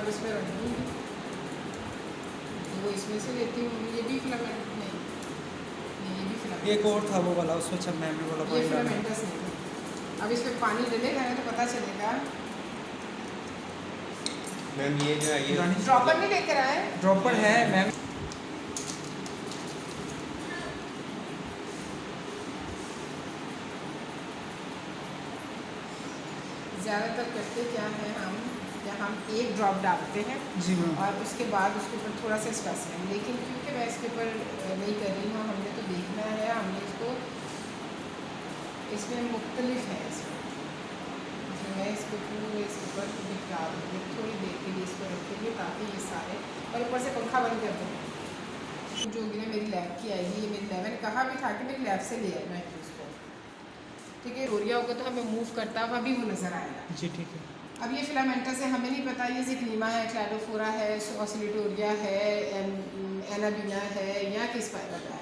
अब इसमें रख दूँगी, वो इसमें से लेती हूँ। ये भी फिलामेंट नहीं, ये भी फिलामेंट, एक और था वो वाला, उसमें अच्छा मैम वाला ये पानी डालना। फिलामेंटस नहीं था। अब इसमें पानी डलेगा ना तो पता चलेगा। मैम ये जो है ये ड्रॉपर नहीं लेकर आए? ड्रॉपर है मैम। ज़्यादातर करते क्या है हम एक ड्रॉप डालते हैं जी मैम। और उसके बाद उसके ऊपर थोड़ा सा स्पेसिमेन, लेकिन क्योंकि मैं इसके ऊपर नहीं कर रही हूँ, हमने तो देखना है, हमने इसको इसमें मुख्तलिफ है इसमें, तो मैं इसको पूरे इसके ऊपर दिखा दूँगी थोड़ी देर के लिए, इसको रखेंगे ताकि ये सारे, और ऊपर से पंखा बंद कर दूँगी। जो भी ना मेरी लैब की आएगी, ये मेरी लैब, मैंने कहा भी था कि मेरी लैब से ले आए मैं इसको, ठीक है। रोरिया होगा तो हमें मूव करता हुआ भी वो नज़र आएगा। जी ठीक है। अब ये फिलामेंटस है, हमें नहीं पता ये जिक्नीमा है, क्लैडोफोरा है, ऑसिलेटोरिया है, एनाबिना है या किस पायरा है।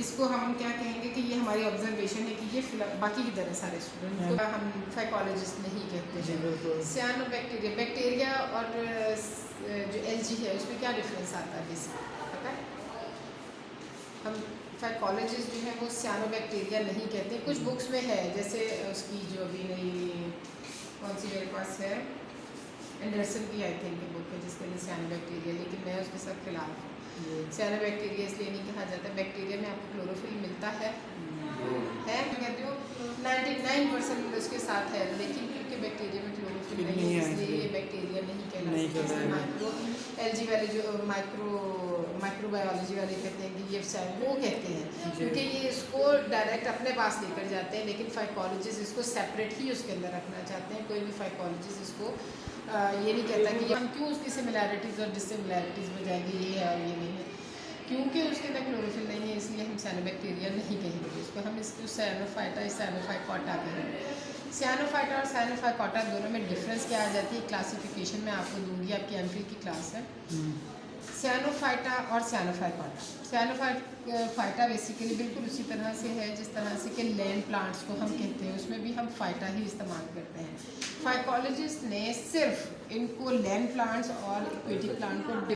इसको हम क्या कहेंगे कि ये हमारी ऑब्जर्वेशन है कि ये बाकी की तरह सारे स्टूडेंट को हम फाइकोलॉजिस्ट नहीं कहते हैं। सियानोबैक्टीरिया, बैक्टीरिया और जो एलजी है उसमें क्या डिफरेंस आता है बेसिकली पता है? हम फाइकोलॉजिस्ट जो है वो सियानोबैक्टीरिया नहीं कहते। कुछ बुक्स में है, जैसे उसकी जो अभी नई कौन सी मेरे पास है, एंडरसन की आई थिंक बुक है जिसके लिए सियानोबैक्टीरिया, लेकिन मैं उसके साथ खिलाफ हूँ। सियानोबैक्टीरिया इसलिए नहीं कहा जाता, बैक्टीरिया में आपको क्लोरोफिल मिलता है मैं कहती हूँ 99% उसके साथ है, लेकिन क्योंकि बैक्टीरिया में क्लोरोफिल नहीं है इसलिए ये बैक्टीरिया नहीं कहलाता। माइक्रो एलजी वाले जो माइक्रोबायोलॉजी वाले कहते हैं कि ये वो कहते हैं क्योंकि ये इसको डायरेक्ट अपने पास लेकर जाते हैं, लेकिन फाइकोलॉजिस्ट इसको सेपरेट ही उसके अंदर रखना चाहते हैं। कोई भी फाइकोलॉजिस्ट इसको ये नहीं कहता कि हम क्यों उसकी सिमिलैरिटीज़ और डिसिमिलैरिटीज़ में जाएंगे, ये है और ये नहीं है, क्योंकि उसके अंदर क्लोरोफिल नहीं है इसलिए हम सियानोबैक्टीरिया नहीं कहेंगे उसको, हम इसको सियानोफाइटा सियानोफाइकोटा कहेंगे। सियानोफाइटा और सियानोफाइकोटा दोनों में डिफरेंस क्या आ जाती है, क्लासिफिकेशन में आपको दूंगी, आपकी एमफिल की क्लास है। सियानोफाइटा और सियानोफाइकोटा, सियानोफाइटा बेसिकली बिल्कुल उसी तरह से है जिस तरह से कि लैंड प्लांट्स को हम कहते हैं, उसमें भी हम फाइटा ही इस्तेमाल करते हैं। फाइकोलॉजिस्ट ने सिर्फ इनको लैंड प्लांट्स और एक्वेटिक प्लांट को